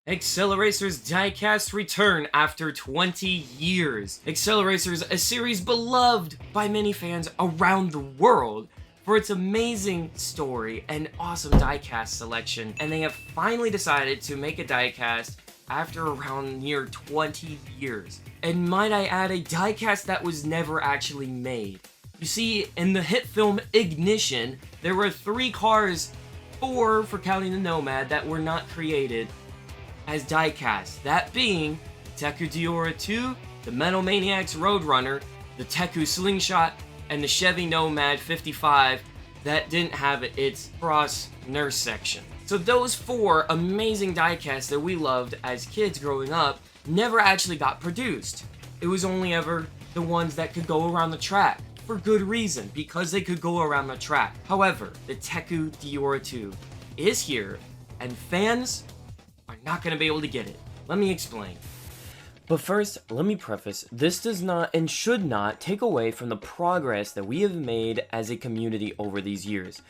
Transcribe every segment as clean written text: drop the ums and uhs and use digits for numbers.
Acceleracers diecast return after 20 years. Acceleracers, a series beloved by many fans around the world for its amazing story and awesome diecast selection, and they have finally decided to make a diecast after around near 20 years. And might I add, a diecast that was never actually made. You see, in the hit film Ignition, there were 3 cars, 4 for counting the Nomad, that were not created as diecast, that being Teku Deora 2, the Metal Maniacs Roadrunner, the Teku Slingshot, and the Chevy Nomad 55 that didn't have its cross nurse section. So those 4 amazing diecasts that we loved as kids growing up never actually got produced. It was only ever the ones that could go around the track, for good reason, because they could go around the track. However, the Teku Deora 2 is here, and fans are not going to be able to get it. Let me explain. But first, let me preface, this does not and should not take away from the progress that we have made as a community over these years.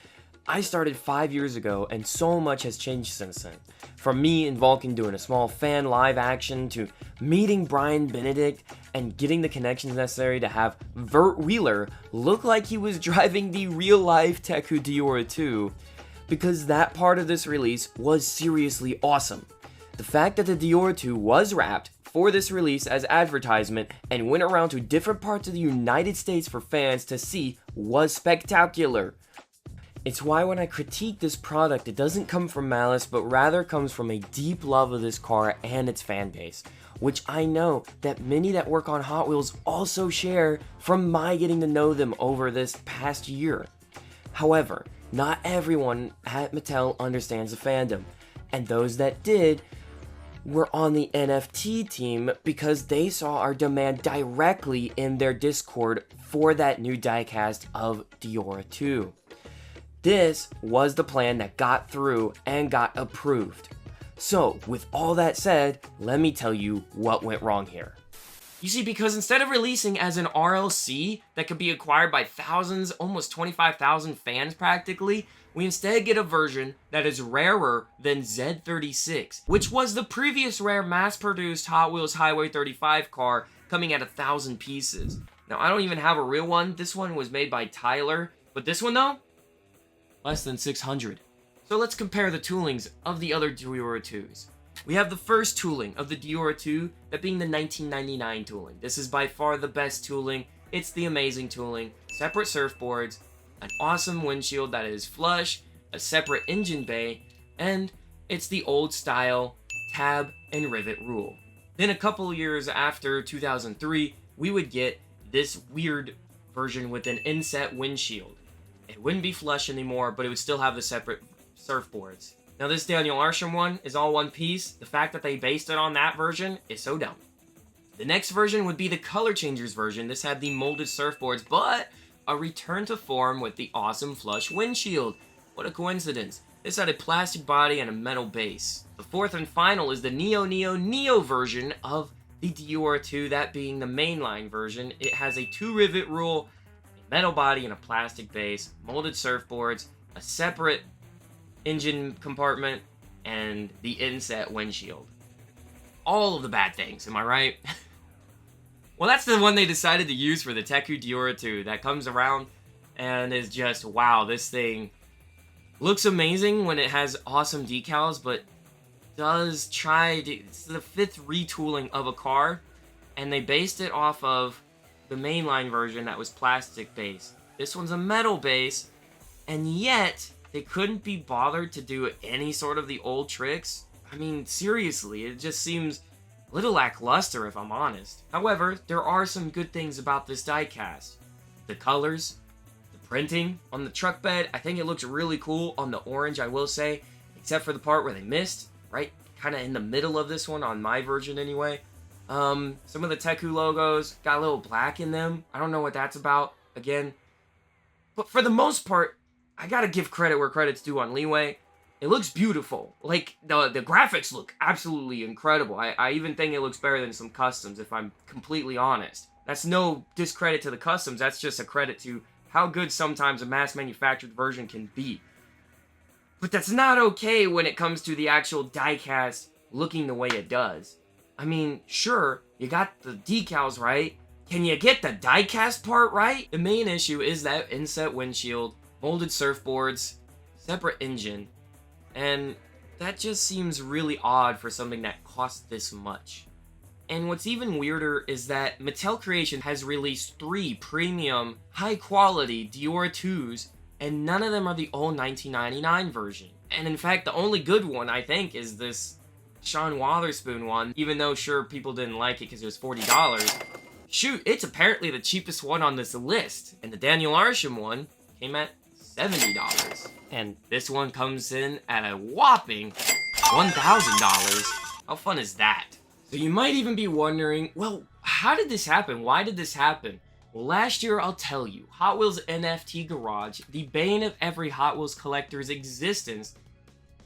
I started 5 years ago, and so much has changed since then. From me and Vulcan doing a small fan live action, to meeting Brian Benedict and getting the connections necessary to have Vert Wheeler look like he was driving the real-life Teku Deora 2, because that part of this release was seriously awesome. The fact that the Deora 2 was wrapped for this release as advertisement and went around to different parts of the United States for fans to see was spectacular. It's why when I critique this product, it doesn't come from malice, but rather comes from a deep love of this car and its fan base, which I know that many that work on Hot Wheels also share from my getting to know them over this past year. However, not everyone at Mattel understands the fandom, and those that did were on the NFT team because they saw our demand directly in their Discord for that new diecast of Deora 2. This was the plan that got through and got approved. So, with all that said, let me tell you what went wrong here. You see, because instead of releasing as an RLC that could be acquired by thousands, almost 25,000 fans practically, we instead get a version that is rarer than Z36, which was the previous rare mass-produced Hot Wheels Highway 35 car coming at 1,000 pieces. Now, I don't even have a real one. This one was made by Tyler, but this one though, less than 600. So let's compare the toolings of the other Deora 2s. We have the first tooling of the Deora 2, that being the 1999 tooling. This is by far the best tooling. It's the amazing tooling. Separate surfboards, an awesome windshield that is flush, a separate engine bay, and it's the old style tab and rivet rule. Then a couple years after 2003, we would get this weird version with an inset windshield. It wouldn't be flush anymore, but it would still have the separate surfboards. Now this Daniel Arsham one is all one piece. The fact that they based it on that version is so dumb. The next version would be the Color Changers version. This had the molded surfboards, but a return to form with the awesome flush windshield. What a coincidence. This had a plastic body and a metal base. The fourth and final is the Neo version of the Deora 2, that being the mainline version. It has a 2 rivet rule, a metal body and a plastic base, molded surfboards, a separate engine compartment, and the inset windshield. All of the bad things, am I right? Well, that's the one they decided to use for the Teku Deora 2. That comes around and is just, wow, this thing looks amazing when it has awesome decals, but does try to, it's the 5th retooling of a car, and they based it off of the mainline version that was plastic based. This one's a metal base, and yet they couldn't be bothered to do any sort of the old tricks. I mean, seriously, it just seems a little lackluster if I'm honest. However, there are some good things about this diecast. The colors, the printing on the truck bed, I think it looks really cool on the orange, I will say, except for the part where they missed, right? Kind of in the middle of this one, on my version anyway. Some of the Teku logos got a little black in them. I don't know what that's about, again. But for the most part, I gotta give credit where credit's due on Leeway. It looks beautiful. Like, the graphics look absolutely incredible. I even think it looks better than some customs, if I'm completely honest. That's no discredit to the customs, that's just a credit to how good sometimes a mass-manufactured version can be. But that's not okay when it comes to the actual diecast looking the way it does. I mean, sure, you got the decals right. Can you get the diecast part right? The main issue is that inset windshield, molded surfboards, separate engine, and that just seems really odd for something that costs this much. And what's even weirder is that Mattel Creation has released 3 premium, high-quality Deora 2s, and none of them are the old 1999 version. And in fact, the only good one, I think, is this Sean Wotherspoon one, even though, sure, people didn't like it because it was $40. Shoot, it's apparently the cheapest one on this list. And the Daniel Arsham one came at $70. And this one comes in at a whopping $1,000. How fun is that? So you might even be wondering, well, how did this happen? Why did this happen? Well, last year, I'll tell you, Hot Wheels NFT Garage, the bane of every Hot Wheels collector's existence,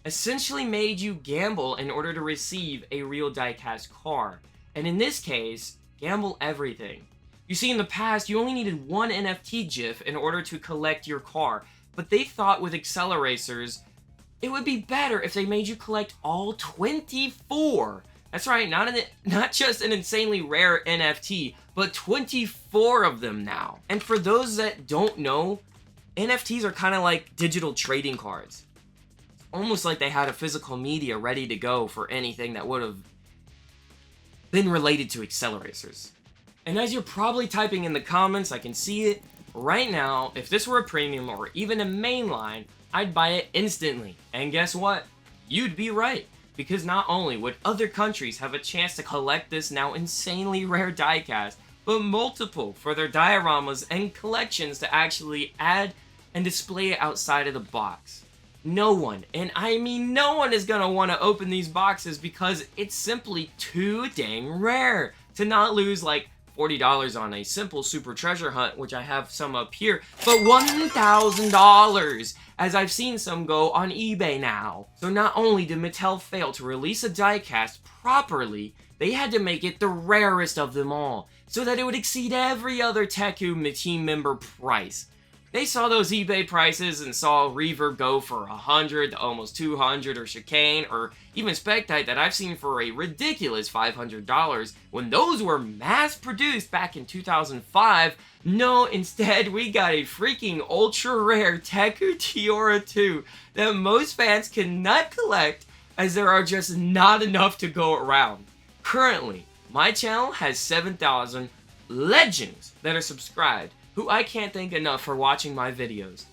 essentially made you gamble in order to receive a real diecast car. And in this case, gamble everything. You see, in the past, you only needed one NFT GIF in order to collect your car, but they thought with Acceleracers, it would be better if they made you collect all 24. That's right, not just an insanely rare NFT, but 24 of them now. And for those that don't know, NFTs are kind of like digital trading cards. It's almost like they had a physical media ready to go for anything that would have been related to Acceleracers. And as you're probably typing in the comments, I can see it. Right now, if this were a premium or even a mainline, I'd buy it instantly. And guess what? You'd be right. Because not only would other countries have a chance to collect this now insanely rare diecast, but multiple for their dioramas and collections to actually add and display it outside of the box. No one, and I mean no one, is gonna want to open these boxes because it's simply too dang rare to not lose like $40 on a simple super treasure hunt, which I have some up here, but $1,000, as I've seen some go on eBay now. So not only did Mattel fail to release a diecast properly, they had to make it the rarest of them all, so that it would exceed every other Teku team member price. They saw those eBay prices and saw Reverb go for 100 to almost 200, or Chicane, or even Spectite that I've seen for a ridiculous $500 when those were mass-produced back in 2005. No, instead we got a freaking ultra-rare Teku Deora 2 that most fans cannot collect as there are just not enough to go around. Currently, my channel has 7,000 legends that are subscribed, who I can't thank enough for watching my videos.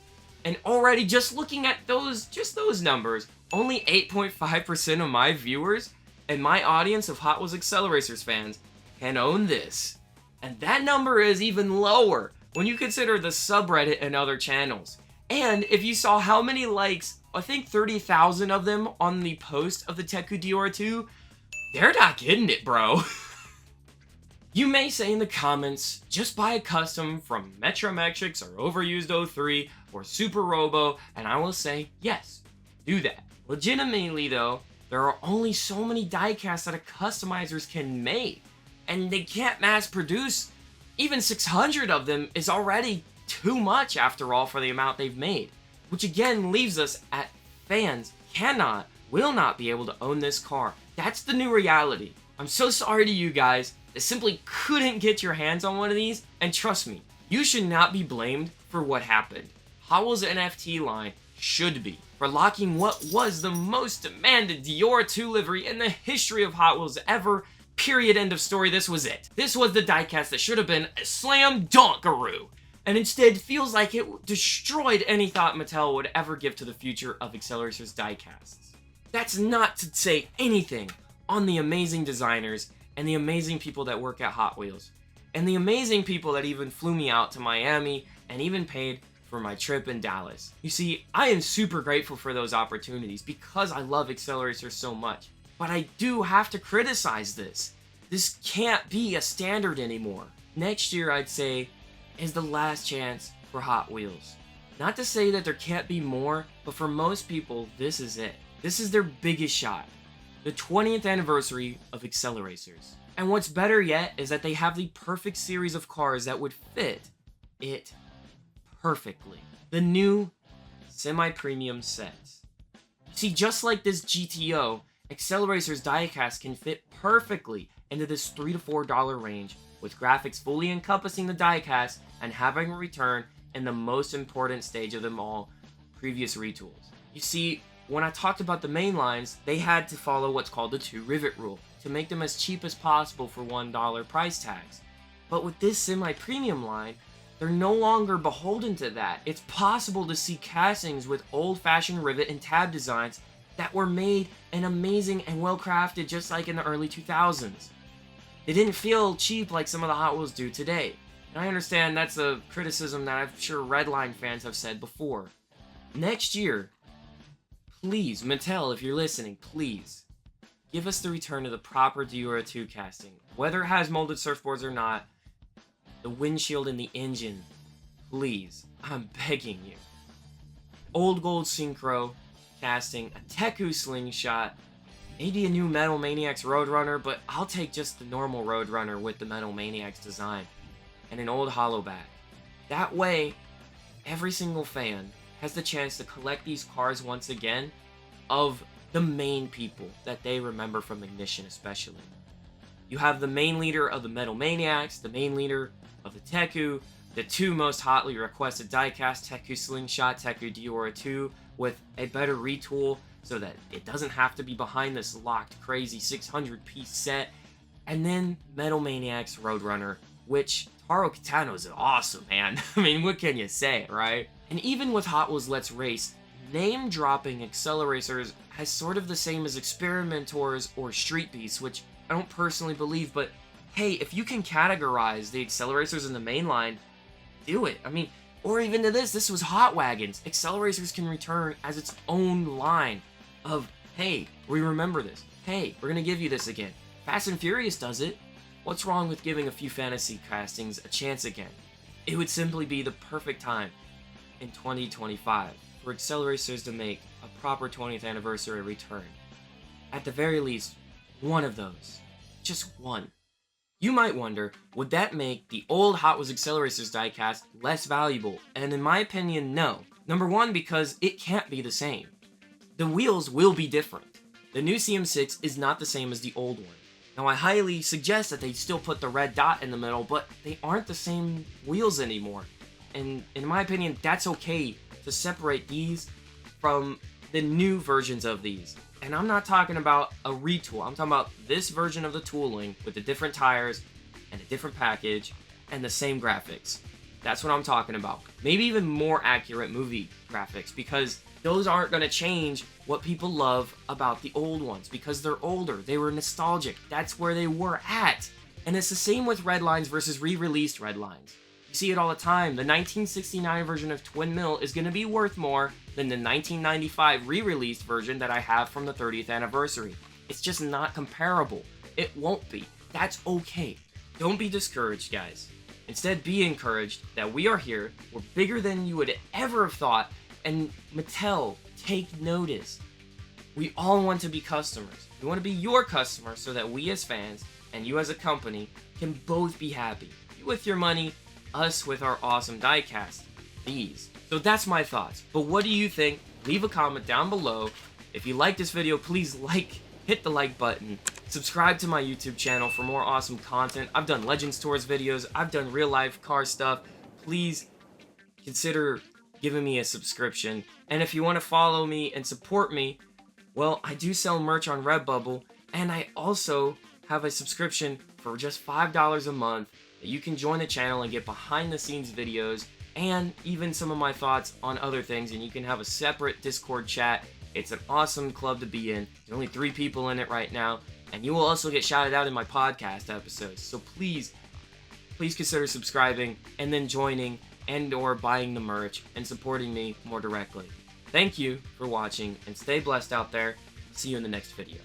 And already, just looking at those numbers, only 8.5% of my viewers and my audience of Hot Wheels Acceleracers fans can own this. And that number is even lower when you consider the subreddit and other channels. And if you saw how many likes, I think 30,000 of them on the post of the Teku Deora 2, they're not getting it, bro. You may say in the comments, just buy a custom from Metrometrics or Overused 03 or Super Robo, and I will say, yes, do that. Legitimately though, there are only so many diecasts that a customizers can make, and they can't mass produce. Even 600 of them is already too much after all for the amount they've made, which again leaves us at fans will not be able to own this car. That's the new reality. I'm so sorry to you guys that simply couldn't get your hands on one of these, and trust me, you should not be blamed for what happened. Hot Wheels NFT line should be for locking what was the most demanded Deora 2 livery in the history of Hot Wheels ever. Period, end of story. This was it. This was the diecast that should have been a slam dunkaroo, and instead feels like it destroyed any thought Mattel would ever give to the future of Acceleracers diecasts. That's not to say anything on the amazing designers and the amazing people that work at Hot Wheels, and the amazing people that even flew me out to Miami and even paid for my trip in Dallas. You see, I am super grateful for those opportunities because I love Acceleracers so much, but I do have to criticize this. This can't be a standard anymore. Next year, I'd say, is the last chance for Hot Wheels. Not to say that there can't be more, but for most people, this is it. This is their biggest shot. The 20th anniversary of Acceleracers. And what's better yet is that they have the perfect series of cars that would fit it perfectly. The new semi-premium sets. See, just like this GTO, Acceleracers diecast can fit perfectly into this $3 to $4 range, with graphics fully encompassing the diecast and having a return in the most important stage of them all, previous retools. You see, when I talked about the main lines, they had to follow what's called the 2 rivet rule to make them as cheap as possible for $1 price tags. But with this semi-premium line, they're no longer beholden to that. It's possible to see castings with old-fashioned rivet and tab designs that were made and amazing and well crafted just like in the early 2000s. They didn't feel cheap like some of the Hot Wheels do today. And I understand that's a criticism that I'm sure Redline fans have said before. Next year, please, Mattel, if you're listening, please, give us the return of the proper Deora 2 casting. Whether it has molded surfboards or not, the windshield and the engine, please, I'm begging you. Old gold synchro casting, a Teku slingshot, maybe a new Metal Maniacs Roadrunner, but I'll take just the normal Roadrunner with the Metal Maniacs design, and an old hollow back. That way, every single fan has the chance to collect these cars once again of the main people that they remember from Ignition especially. You have the main leader of the Metal Maniacs, the main leader of the Teku, the 2 most hotly requested diecast, Teku Slingshot, Teku Deora 2, with a better retool so that it doesn't have to be behind this locked crazy 600-piece set, and then Metal Maniacs Roadrunner, which Taro Kitano's awesome, man. I mean, what can you say, right? And even with Hot Wheels Let's Race, name-dropping Acceleracers has sort of the same as Experimentors or Street Beasts, which I don't personally believe, but hey, if you can categorize the Acceleracers in the main line, do it. I mean, or even to this was Hot Wagons. Acceleracers can return as its own line of, hey, we remember this. Hey, we're gonna give you this again. Fast and Furious does it. What's wrong with giving a few fantasy castings a chance again? It would simply be the perfect time in 2025 for Acceleracers to make a proper 20th anniversary return. At the very least, one of those. Just one. You might wonder, would that make the old Hot Wheels Acceleracers diecast less valuable? And in my opinion, no. Number one, because it can't be the same. The wheels will be different. The new CM6 is not the same as the old one. Now, I highly suggest that they still put the red dot in the middle, but they aren't the same wheels anymore. And in my opinion, that's okay to separate these from the new versions of these. And I'm not talking about a retool. I'm talking about this version of the tooling with the different tires and a different package and the same graphics. That's what I'm talking about. Maybe even more accurate movie graphics, because those aren't going to change what people love about the old ones, because they're older. They were nostalgic. That's where they were at. And it's the same with red lines versus re-released red lines. You see it all the time. The 1969 version of Twin Mill is going to be worth more than the 1995 re-released version that I have from the 30th anniversary. It's just not comparable. It won't be. That's okay. Don't be discouraged, guys. Instead, be encouraged that we are here. We're bigger than you would ever have thought. And Mattel, take notice. We all want to be customers. We want to be your customer so that we as fans and you as a company can both be happy. You with your money, us with our awesome diecast. These. So that's my thoughts. But what do you think? Leave a comment down below. If you like this video, please hit the like button. Subscribe to my YouTube channel for more awesome content. I've done Legends Tours videos. I've done real life car stuff. Please consider giving me a subscription. And if you want to follow me and support me, well, I do sell merch on Redbubble, and I also have a subscription for just $5 a month that you can join the channel and get behind the scenes videos and even some of my thoughts on other things, and you can have a separate Discord chat. It's an awesome club to be in. There's only 3 people in it right now, and you will also get shouted out in my podcast episodes. So please consider subscribing and then joining and or buying the merch and supporting me more directly. Thank you for watching, and stay blessed out there. See you in the next video.